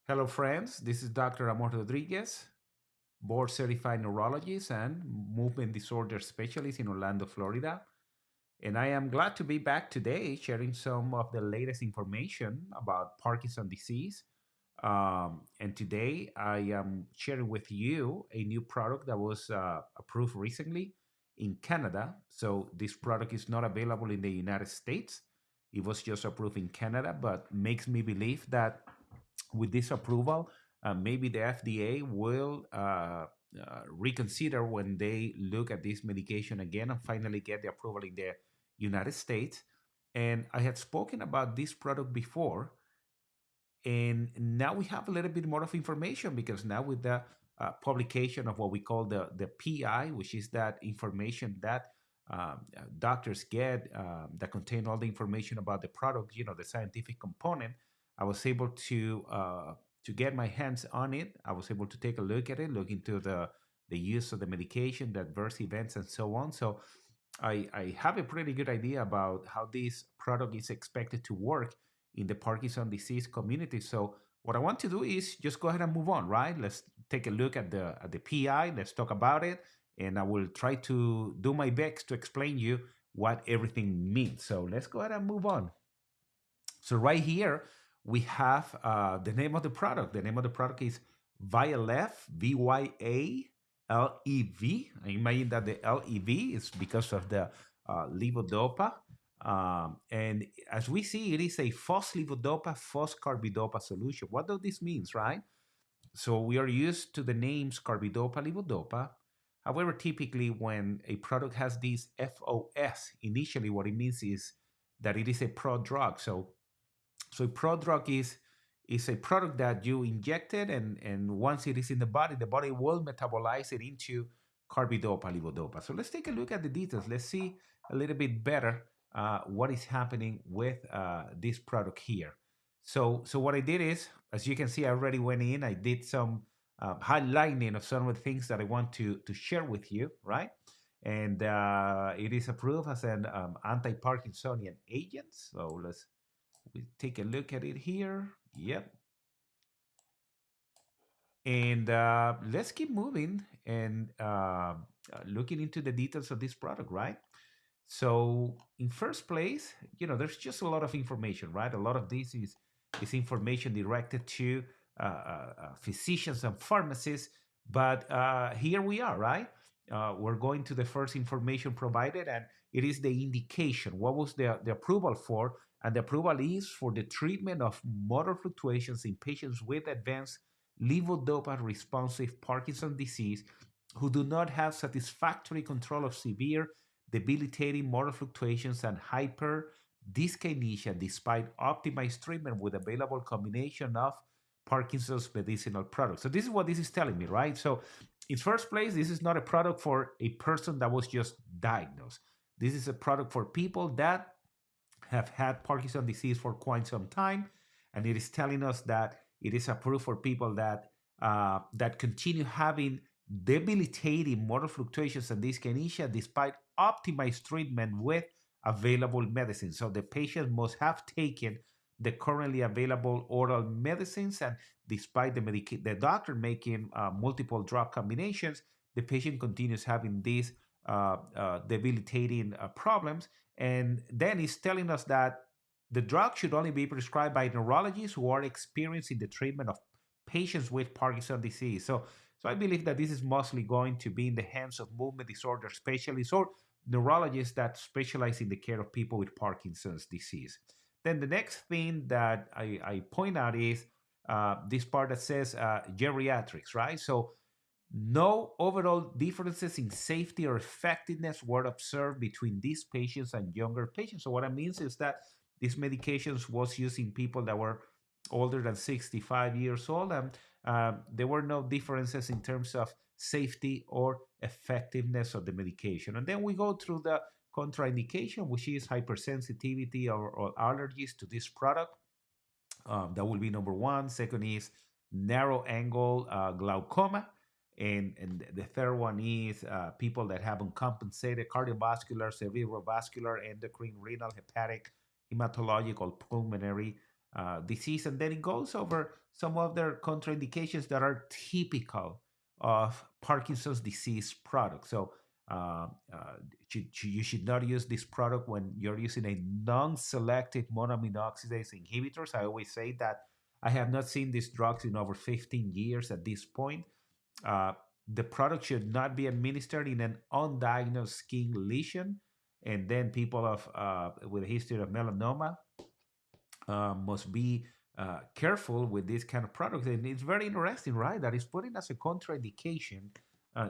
Hello, friends. This is Dr. Amor Rodriguez, board certified neurologist and movement disorder specialist in Orlando, Florida. And I am glad to be back today sharing some of the latest information about Parkinson's disease. And today I am sharing with you a new product that was approved recently in Canada. So this product is not available in the United States. It was just approved in Canada, but makes me believe that with this approval, maybe the FDA will reconsider when they look at this medication again and finally get the approval in the United States. And I had spoken about this product before, and now we have a little bit more of information because now with the publication of what we call the PI, which is that information that doctors get that contain all the information about the product, the scientific component. I was able to get my hands on it. I was able to take a look at it, look into the use of the medication, the adverse events, and so on. So I have a pretty good idea about how this product is expected to work in the Parkinson disease community. So what I want to do is just go ahead and move on, right? Let's take a look at the PI. Let's talk about it, and I will try to do my best to explain you what everything means. So let's go ahead and move on. So right here we have the name of the product. The name of the product is Vyalev, Vyalev. I imagine that the LEV is because of the levodopa. And as we see, it is a phospholevodopa phoscarbidopa solution. What does this mean, right? So we are used to the names carbidopa, levodopa. However, typically when a product has this FOS, initially what it means is that it is a prodrug. So a prodrug is a product that you injected, and once it is in the body will metabolize it into carbidopa, levodopa. So let's take a look at the details. Let's see a little bit better what is happening with this product here. So what I did is, as you can see, I already went in. I did some highlighting of some of the things that I want to share with you, right? And it is approved as an anti-Parkinsonian agent. So we take a look at it here. Yep. And let's keep moving and looking into the details of this product, right? So, in first place, there's just a lot of information, right? A lot of this is information directed to physicians and pharmacists. But here we are, right? We're going to the first information provided, and it is the indication. What was the approval for? And the approval is for the treatment of motor fluctuations in patients with advanced levodopa responsive Parkinson's disease who do not have satisfactory control of severe debilitating motor fluctuations and hyper dyskinesia despite optimized treatment with available combination of Parkinson's medicinal products. So this is what this is telling me, right? So in first place, this is not a product for a person that was just diagnosed. This is a product for people that have had Parkinson's disease for quite some time, and it is telling us that it is approved for people that continue having debilitating motor fluctuations and dyskinesia despite optimized treatment with available medicine. So the patient must have taken the currently available oral medicines, and despite the doctor making multiple drug combinations, the patient continues having these debilitating problems. And then it's telling us that the drug should only be prescribed by neurologists who are experienced in the treatment of patients with Parkinson's disease. So I believe that this is mostly going to be in the hands of movement disorder specialists or neurologists that specialize in the care of people with Parkinson's disease. Then the next thing that I point out is this part that says geriatrics, right? So no overall differences in safety or effectiveness were observed between these patients and younger patients. So what that means is that these medications was used in people that were older than 65 years old, and there were no differences in terms of safety or effectiveness of the medication. And then we go through the contraindication, which is hypersensitivity or allergies to this product. That will be number one. Second is narrow angle glaucoma. And the third one is people that have uncompensated cardiovascular, cerebrovascular, endocrine, renal, hepatic, hematological, pulmonary disease, and then it goes over some other contraindications that are typical of Parkinson's disease products. So uh, uh, you should not use this product when you're using a non-selective monoamine oxidase inhibitors. I always say that I have not seen these drugs in over 15 years at this point. Uh, the product should not be administered in an undiagnosed skin lesion, and then people of with a history of melanoma must be careful with this kind of product. And it's very interesting, right? That is putting as a contraindication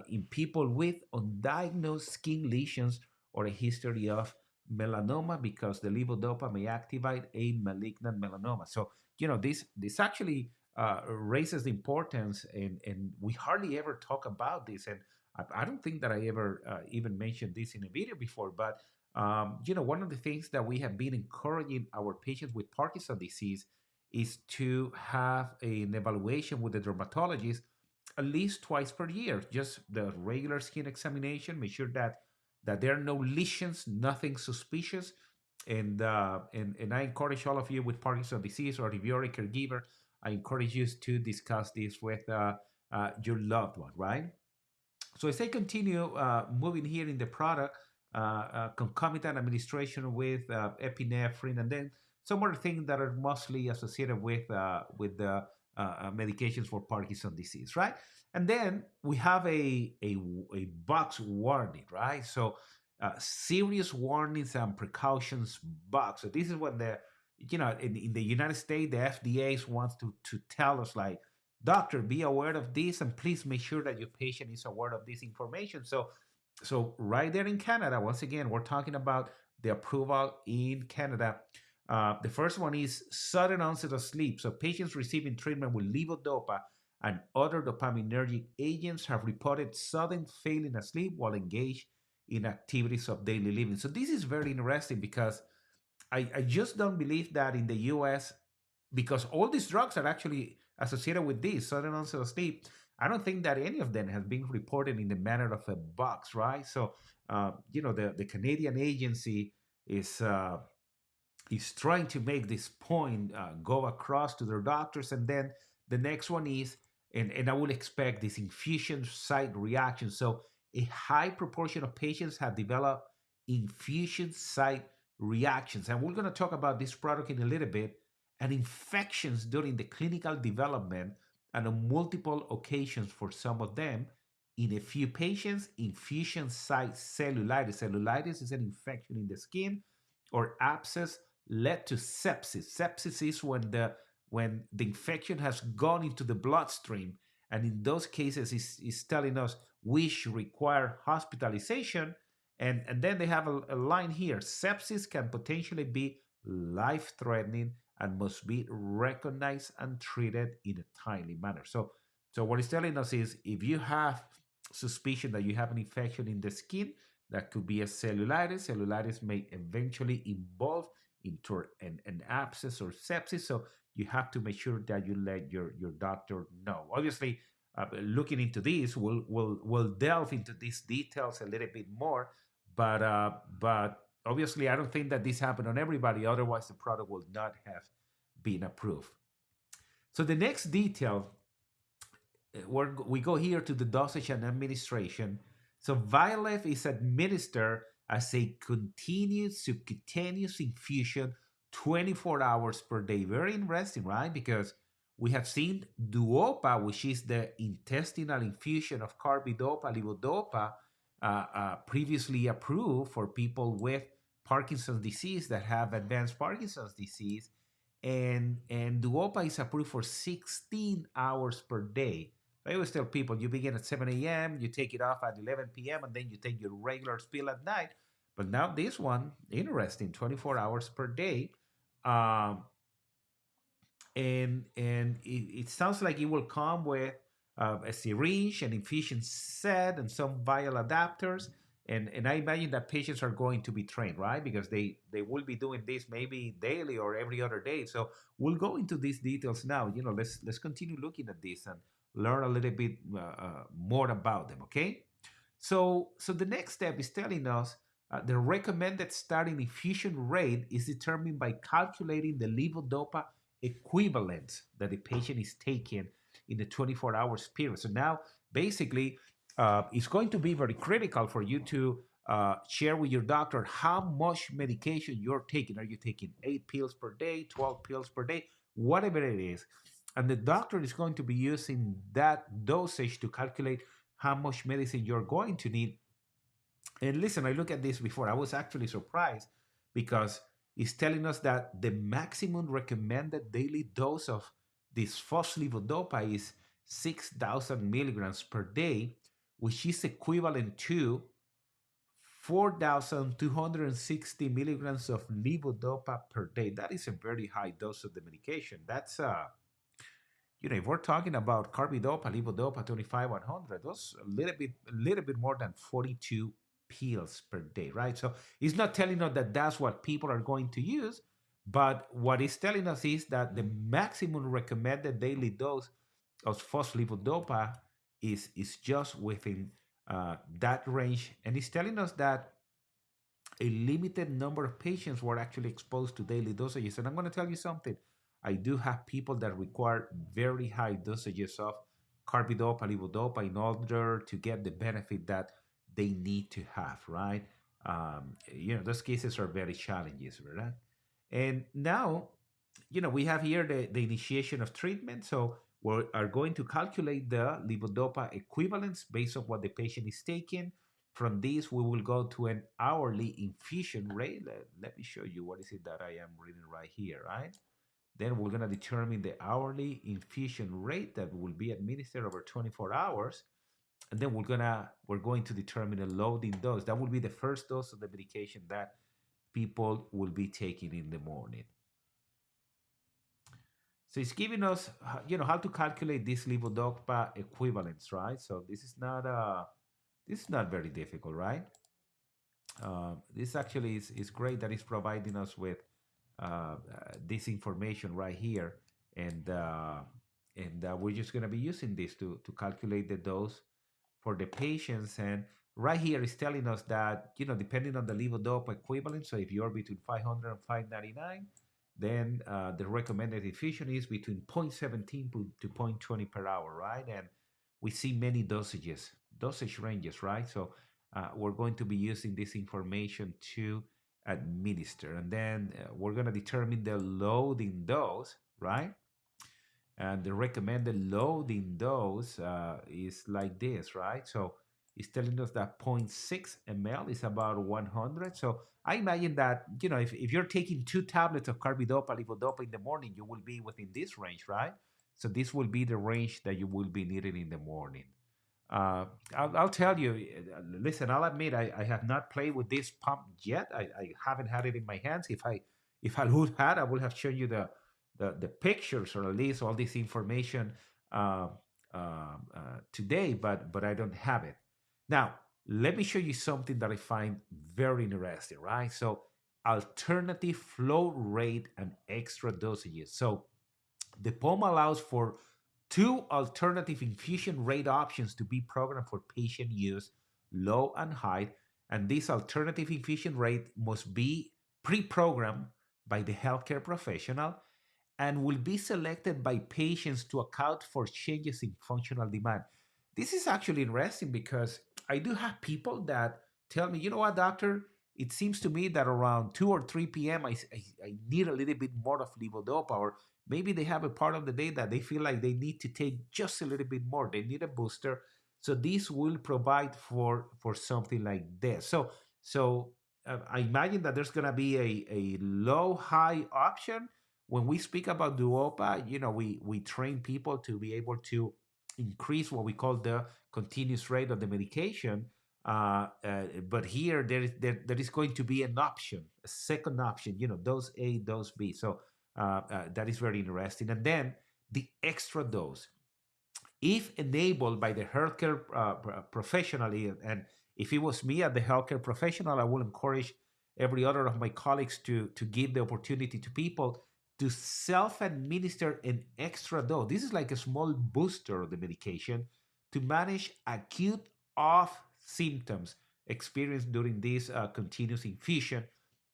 in people with undiagnosed skin lesions or a history of melanoma because the levodopa may activate a malignant melanoma. So, this actually raises the importance, and we hardly ever talk about this. And I don't think that I ever even mentioned this in a video before, but one of the things that we have been encouraging our patients with Parkinson's disease is to have an evaluation with the dermatologist at least twice per year, just the regular skin examination, make sure that there are no lesions, nothing suspicious. And I encourage all of you with Parkinson's disease, or if you're a caregiver, I encourage you to discuss this with your loved one, right? So as I continue moving here in the product, concomitant administration with epinephrine, and then some other things that are mostly associated with the medications for Parkinson's disease, right? And then we have a box warning, right? So serious warnings and precautions box. So this is what in the United States, the FDA wants to tell us, like, doctor, be aware of this, and please make sure that your patient is aware of this information. So right there in Canada, once again, we're talking about the approval in Canada. The first one is sudden onset of sleep. So patients receiving treatment with levodopa and other dopaminergic agents have reported sudden failing asleep while engaged in activities of daily living. So this is very interesting because I just don't believe that in the US, because all these drugs are actually associated with this sudden onset of sleep. I don't think that any of them has been reported in the manner of a box, right? So, the Canadian agency is uh, is trying to make this point go across to their doctors, and then the next one is, and I will expect this infusion site reaction. So, a high proportion of patients have developed infusion site reactions, and we're going to talk about this product in a little bit, and infections during the clinical development, and on multiple occasions for some of them. In a few patients, infusion site cellulitis. Cellulitis is an infection in the skin or abscess led to sepsis. Sepsis is when the infection has gone into the bloodstream, and in those cases, is telling us we should require hospitalization. And then they have a line here: sepsis can potentially be life-threatening and must be recognized and treated in a timely manner. So what it's telling us is, if you have suspicion that you have an infection in the skin, that could be a cellulitis. Cellulitis may eventually evolve into an abscess or sepsis. So you have to make sure that you let your doctor know. Obviously, looking into this, we'll delve into these details a little bit more. But obviously, I don't think that this happened on everybody. Otherwise, the product will not have been approved. So the next detail, we go here to the dosage and administration. So Vyalev is administered as a continuous subcutaneous infusion 24 hours per day. Very interesting, right? Because we have seen duopa, which is the intestinal infusion of carbidopa, levodopa, previously approved for people with Parkinson's disease that have advanced Parkinson's disease. And duopa is approved for 16 hours per day. I always tell people, you begin at 7 a.m., you take it off at 11 p.m., and then you take your regular pill at night. But now this one, interesting, 24 hours per day. Um, and it sounds like it will come with a syringe, an infusion set, and some vial adapters. And I imagine that patients are going to be trained, right? Because they will be doing this maybe daily or every other day. So we'll go into these details now. Let's continue looking at this and learn a little bit more about them. Okay. So the next step is telling us the recommended starting infusion rate is determined by calculating the levodopa equivalent that the patient is taking in the 24 hours period. So now, basically, it's going to be very critical for you to share with your doctor how much medication you're taking. Are you taking 8 pills per day, 12 pills per day, whatever it is? And the doctor is going to be using that dosage to calculate how much medicine you're going to need. And listen, I looked at this before. I was actually surprised because it's telling us that the maximum recommended daily dose of this phospholevodopa is 6,000 milligrams per day, which is equivalent to 4,260 milligrams of levodopa per day. That is a very high dose of the medication. That's if we're talking about carbidopa, levodopa, 25/100, those a little bit more than 42 pills per day, right? So it's not telling us that that's what people are going to use, but what it's telling us is that the maximum recommended daily dose of phospholevodopa is just within that range, and it's telling us that a limited number of patients were actually exposed to daily dosages. And I'm going to tell you something. I do have people that require very high dosages of carbidopa, levodopa in order to get the benefit that they need to have, right? Those cases are very challenging, right? And now, we have here the initiation of treatment. So we are going to calculate the levodopa equivalence based on what the patient is taking. From this, we will go to an hourly infusion rate. Let me show you what is it that I am reading right here, right? Then we're going to determine the hourly infusion rate that will be administered over 24 hours. And then we're going to determine a loading dose. That will be the first dose of the medication that people will be taking in the morning. So it's giving us, how to calculate this levodopa equivalence, right? So this is not very difficult, right? This actually is great that it's providing us with this information right here, and we're just going to be using this to calculate the dose for the patients. And right here is telling us that, depending on the levodopa equivalent, so if you're between 500 and 599, then the recommended infusion is between 0.17 to 0.20 per hour, right? And we see many dosage ranges, right? So we're going to be using this information to administer. And then we're going to determine the loading dose, right? And the recommended loading dose is like this, right? So it's telling us that zero point 0.6 ml is about 100. So I imagine that, if you're taking 2 tablets of carbidopa, levodopa in the morning, you will be within this range, right? So this will be the range that you will be needing in the morning. I'll tell you, listen, I'll admit I have not played with this pump yet. I haven't had it in my hands. If I would had, I would have shown you the pictures, or at least all this information uh, today, but I don't have it. Now, let me show you something that I find very interesting, right? So alternative flow rate and extra dosages. So the POM allows for two alternative infusion rate options to be programmed for patient use, low and high, and this alternative infusion rate must be pre-programmed by the healthcare professional and will be selected by patients to account for changes in functional demand. This is actually interesting because I do have people that tell me, you know what, doctor, it seems to me that around 2 or 3 p.m., I need a little bit more of levodopa, or maybe they have a part of the day that they feel like they need to take just a little bit more. They need a booster. So this will provide for something like this. So I imagine that there's going to be a low high option. When we speak about duopa, we train people to be able to increase what we call the continuous rate of the medication. But here there is going to be an option, a second option, dose A, dose B. So that is very interesting. And then the extra dose, if enabled by the healthcare professional, and if it was me at the healthcare professional, I would encourage every other of my colleagues to give the opportunity to people to self-administer an extra dose. This is like a small booster of the medication to manage acute off symptoms experienced during this continuous infusion.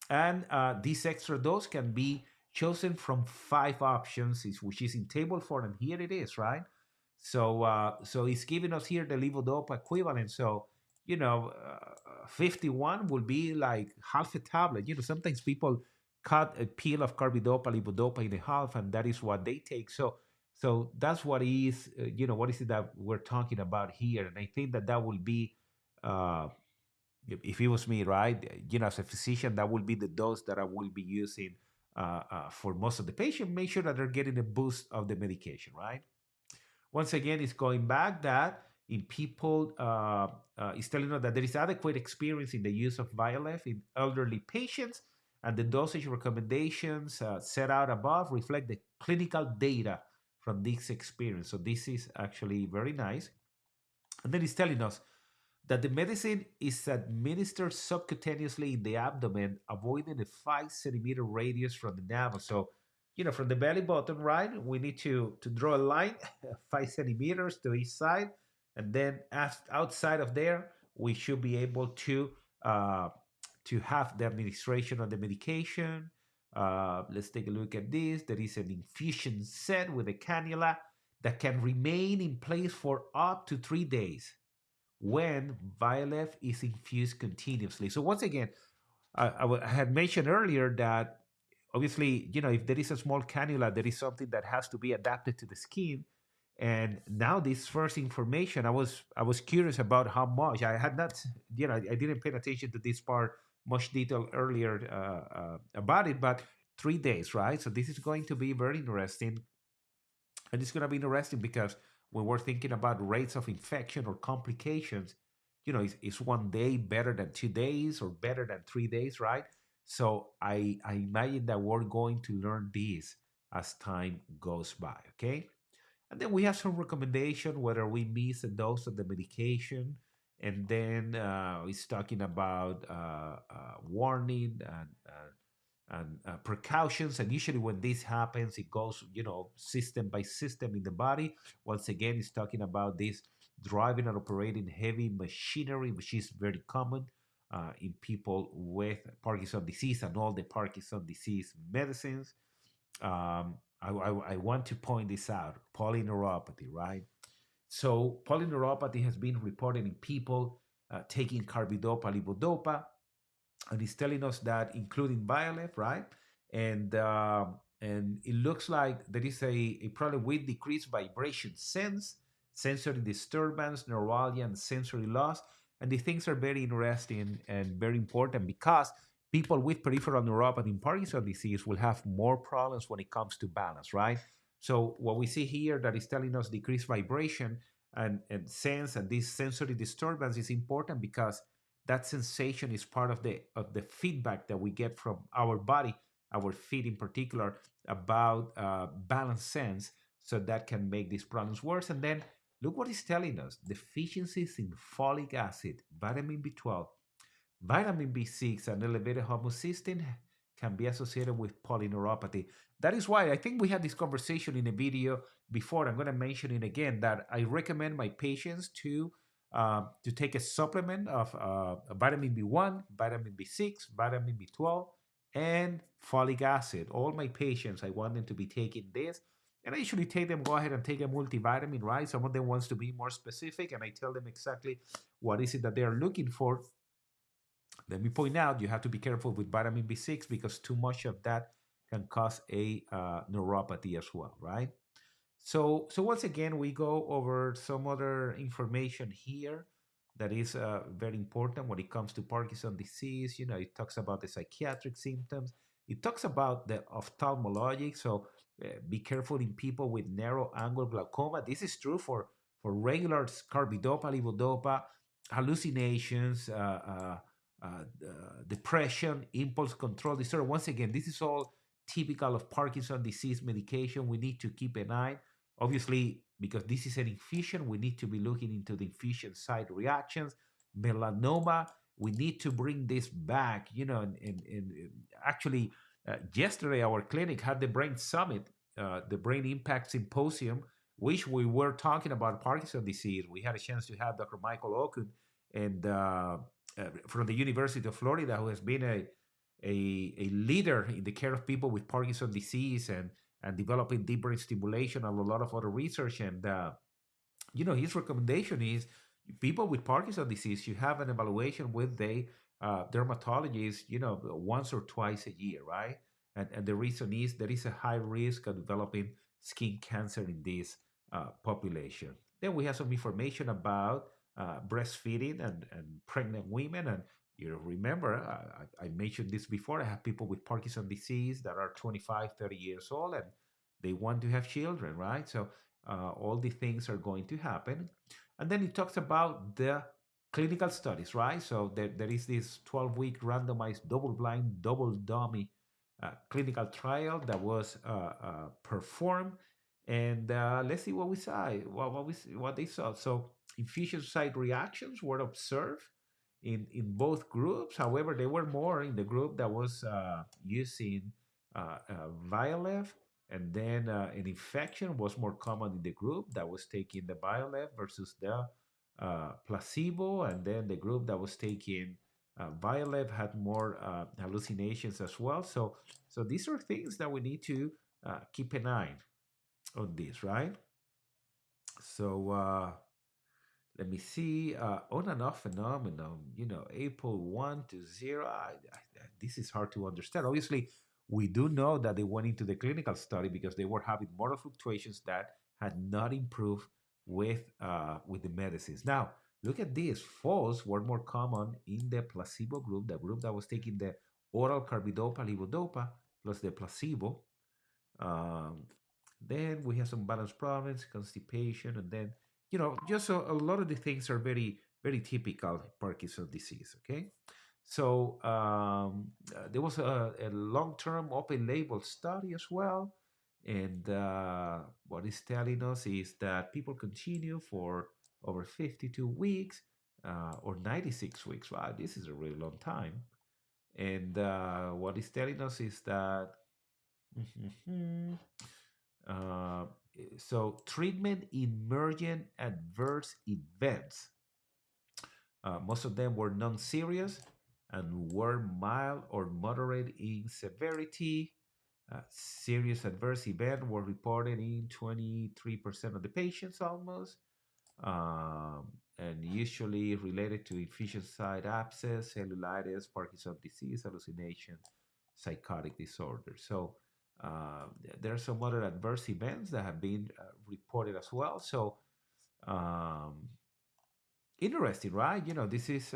And this extra dose can be chosen from five options, which is in table 4, and here it is, right? So it's giving us here the levodopa equivalent. So 51 will be like half a tablet. Sometimes people cut a pill of carbidopa, levodopa in half, and that is what they take. So that's what is, what is it that we're talking about here? And I think that will be, uh, if it was me, right? As a physician, that will be the dose that I will be using for most of the patient. Make sure that they're getting a boost of the medication, right? Once again, it's going back that in people, it's telling us that there is adequate experience in the use of Vyalev in elderly patients, and the dosage recommendations set out above reflect the clinical data from this experience. So this is actually very nice. And then it's telling us that the medicine is administered subcutaneously in the abdomen, avoiding a 5 centimeter radius from the navel. So, from the belly button, right, we need to draw a line 5 centimeters to each side. And then outside of there, we should be able uh, to have the administration of the medication. Let's take a look at this. There is an infusion set with a cannula that can remain in place for up to 3 days when Vyalev is infused continuously. So once again, I had mentioned earlier that obviously, if there is a small cannula, there is something that has to be adapted to the skin. And now this first information, I was curious about how much. I had not, I didn't pay attention to this part much detail earlier about it, but 3 days, right? So this is going to be very interesting, and it's going to be interesting because when we're thinking about rates of infection or complications, is one day better than 2 days or better than 3 days, right? So I imagine that we're going to learn this as time goes by, okay? And then we have some recommendation whether we miss a dose of the medication. And then it's talking about warning and precautions. And usually when this happens, it goes, system by system in the body. Once again, it's talking about this driving and operating heavy machinery, which is very common in people with Parkinson's disease and all the Parkinson's disease medicines. I want to point this out: polyneuropathy, right? So polyneuropathy has been reported in people taking carbidopa, levodopa, and it's telling us that including Vyalev, right? And it looks like there is a problem with decreased vibration sense, sensory disturbance, neuralgia, and sensory loss. And these things are very interesting and very important because people with peripheral neuropathy and Parkinson's disease will have more problems when it comes to balance, right? So what we see here that is telling us decreased vibration and sense, and this sensory disturbance is important because that sensation is part of the feedback that we get from our body, our feet in particular, about balance sense, so that can make these problems worse. And then look what it's telling us: deficiencies in folic acid, vitamin B12, vitamin B6, and elevated homocysteine can be associated with polyneuropathy. That is why I think we had this conversation in a video before. I'm going to mention it again, that I recommend my patients to take a supplement of vitamin B1, vitamin B6, vitamin B12, and folic acid. All my patients, I want them to be taking this. And I usually take them, go ahead and take a multivitamin, right? Some of them wants to be more specific, and I tell them exactly what is it that they are looking for. Let me point out, you have to be careful with vitamin B6 because too much of that can cause a neuropathy as well, right? So once again, we go over some other information here that is very important when it comes to Parkinson's disease. It talks about the psychiatric symptoms. It talks about the ophthalmologic. So be careful in people with narrow angle glaucoma. This is true for regular carbidopa, levodopa, hallucinations, depression, impulse control disorder. Once again, this is all typical of Parkinson's disease medication. We need to keep an eye. Obviously, because this is an infusion, we need to be looking into the infusion site reactions. Melanoma, we need to bring this back. And actually, yesterday our clinic had the Brain Summit, the Brain Impact Symposium, which we were talking about Parkinson's disease. We had a chance to have Dr. Michael Okun and from the University of Florida, who has been a leader in the care of people with Parkinson's disease and developing deep brain stimulation and a lot of other research. And his recommendation is people with Parkinson's disease should have an evaluation with the dermatologist, once or twice a year, right? And the reason is there is a high risk of developing skin cancer in this population. Then we have some information about breastfeeding and pregnant women. And you remember, I mentioned this before. I have people with Parkinson's disease that are 25, 30 years old, and they want to have children, right? So all the things are going to happen. And then it talks about the clinical studies, right? So there is this 12-week randomized double-blind, double-dummy clinical trial that was performed. And let's see what we saw, what they saw. So infusion site reactions were observed in both groups. However, they were more in the group that was using Vyalev, and then an infection was more common in the group that was taking the Vyalev versus the placebo, and then the group that was taking Vyalev had more hallucinations as well. So these are things that we need to keep an eye on this, right? So let me see. On and off phenomenon, April 1 to 0. This is hard to understand. Obviously, we do know that they went into the clinical study because they were having motor fluctuations that had not improved with the medicines. Now, look at this. Falls were more common in the placebo group, the group that was taking the oral carbidopa, levodopa, plus the placebo. Um, then we have some balance problems, constipation, and then just a lot of the things are very very typical Parkinson's disease. Okay, so there was a long-term open-label study as well, and what it's telling us is that people continue for over 52 weeks or 96 weeks. Wow, this is a really long time. And what it's telling us is that uh, so treatment emergent adverse events. Most of them were non-serious and were mild or moderate in severity. Serious adverse events were reported in 23% of the patients almost, um, and usually related to infusion site abscess, cellulitis, Parkinson's disease, hallucination, psychotic disorder. So there are some other adverse events that have been reported as well. So um, interesting, right? This is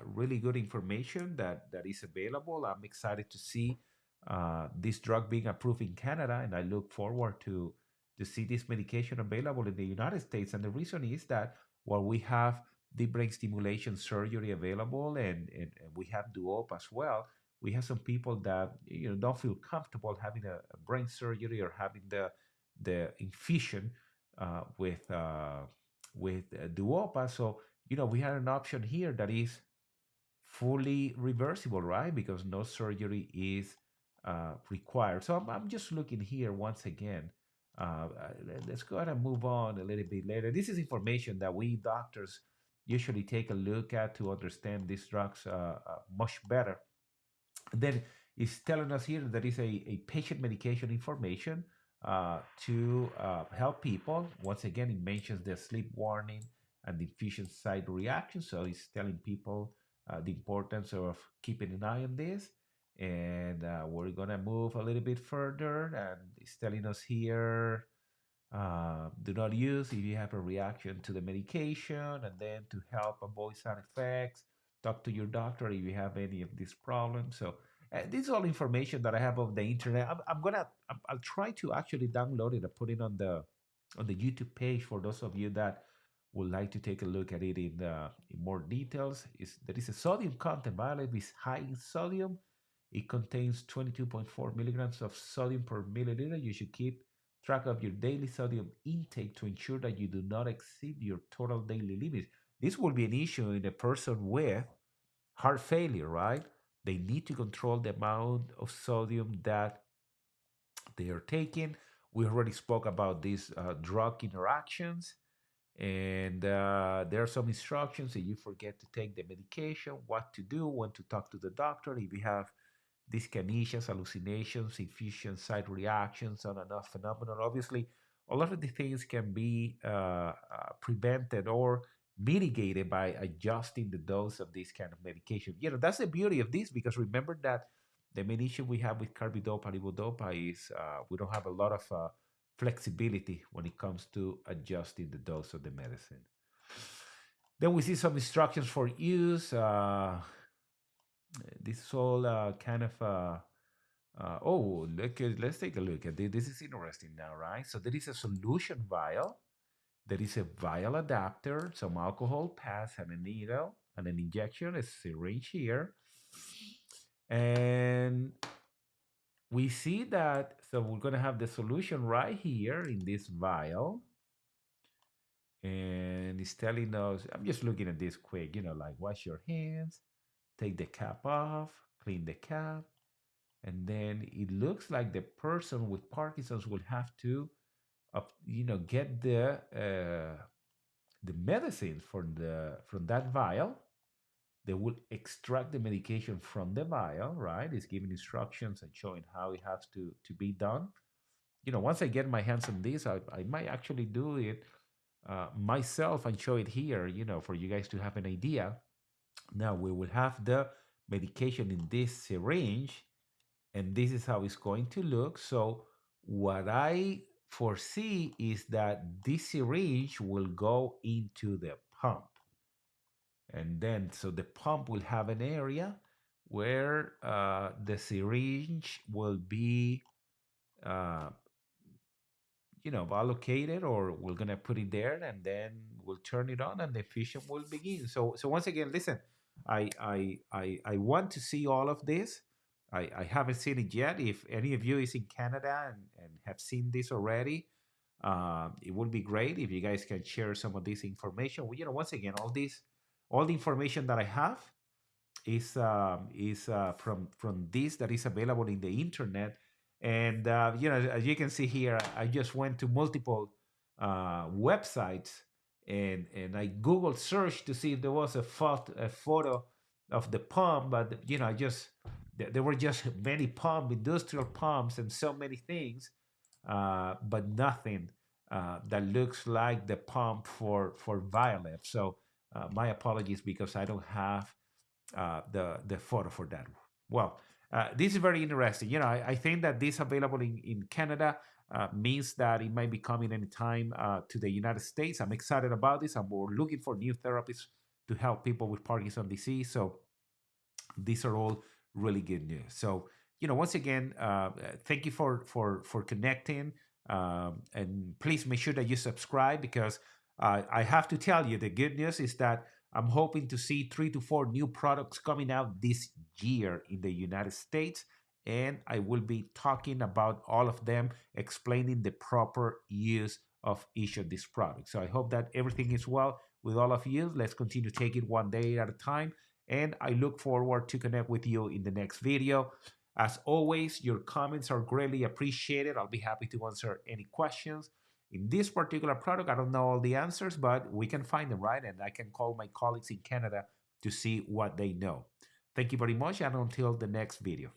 really good information that is available. I'm excited to see this drug being approved in Canada, and I look forward to see this medication available in the United States. And the reason is that while we have deep brain stimulation surgery available, and we have duop as well, we have some people that don't feel comfortable having a brain surgery or having the infusion with duopa. So we had an option here that is fully reversible, right? Because no surgery is required. So I'm just looking here once again. Let's go ahead and move on a little bit later. This is information that we doctors usually take a look at to understand these drugs much better. And then it's telling us here that there is a patient medication information to help people. Once again, it mentions the sleep warning and the infusion site reaction. So it's telling people the importance of keeping an eye on this. And we're going to move a little bit further. And it's telling us here do not use if you have a reaction to the medication, and then to help avoid side effects, talk to your doctor if you have any of these problems. So this is all information that I have of the internet. I'll try to actually download it and put it on the YouTube page for those of you that would like to take a look at it in more details. There is a sodium content. Violet is high in sodium. It contains 22.4 milligrams of sodium per milliliter. You should keep track of your daily sodium intake to ensure that you do not exceed your total daily limits. This will be an issue in a person with heart failure, right? They need to control the amount of sodium that they are taking. We already spoke about these drug interactions, and there are some instructions if you forget to take the medication, what to do, when to talk to the doctor, if you have dyskinesias, hallucinations, infusion site reactions, on and off phenomenon. Obviously, a lot of the things can be prevented or mitigated by adjusting the dose of this kind of medication. That's the beauty of this, because remember that the main issue we have with carbidopa, levodopa is we don't have a lot of flexibility when it comes to adjusting the dose of the medicine. Then we see some instructions for use. This is all kind of oh, let's take a look at this. This is interesting now, right? So there is a solution vial, there is a vial adapter, some alcohol pads, and a needle, and an injection, a syringe here. And we see that, so we're going to have the solution right here in this vial. And it's telling us, I'm just looking at this quick, like wash your hands, take the cap off, clean the cap. And then it looks like the person with Parkinson's will have to, get the medicines from that vial. They will extract the medication from the vial, right? It's giving instructions and showing how it has to be done. Once I get my hands on this, I might actually do it myself and show it here, for you guys to have an idea. Now we will have the medication in this syringe, and this is how it's going to look. So what I foresee is that this syringe will go into the pump. And then, so the pump will have an area where the syringe will be, uh, allocated, or we're going to put it there, and then we'll turn it on and the infusion will begin. So once again, listen, I want to see all of this. I haven't seen it yet. If any of you is in Canada and have seen this already, it would be great if you guys can share some of this information. Once again, all the information that I have is from this that is available in the internet. And as you can see here, I just went to multiple websites, and I Google search to see if there was a photo of the pump. But I just there were just many industrial pumps, and so many things, but nothing that looks like the pump for Vyalev. So my apologies, because I don't have the photo for that. Well, this is very interesting. I think that this available in Canada means that it might be coming anytime to the United States. I'm excited about this. I'm more looking for new therapies to help people with Parkinson's disease. So these are all really good news. So once again, thank you for connecting, and please make sure that you subscribe, because I have to tell you, the good news is that I'm hoping to see 3 to 4 new products coming out this year in the United States, and I will be talking about all of them, explaining the proper use of each of these products. So I hope that everything is well with all of you. Let's continue to take it one day at a time, and I look forward to connect with you in the next video. As always, your comments are greatly appreciated. I'll be happy to answer any questions. In this particular product, I don't know all the answers, but we can find them, right? And I can call my colleagues in Canada to see what they know. Thank you very much, and until the next video.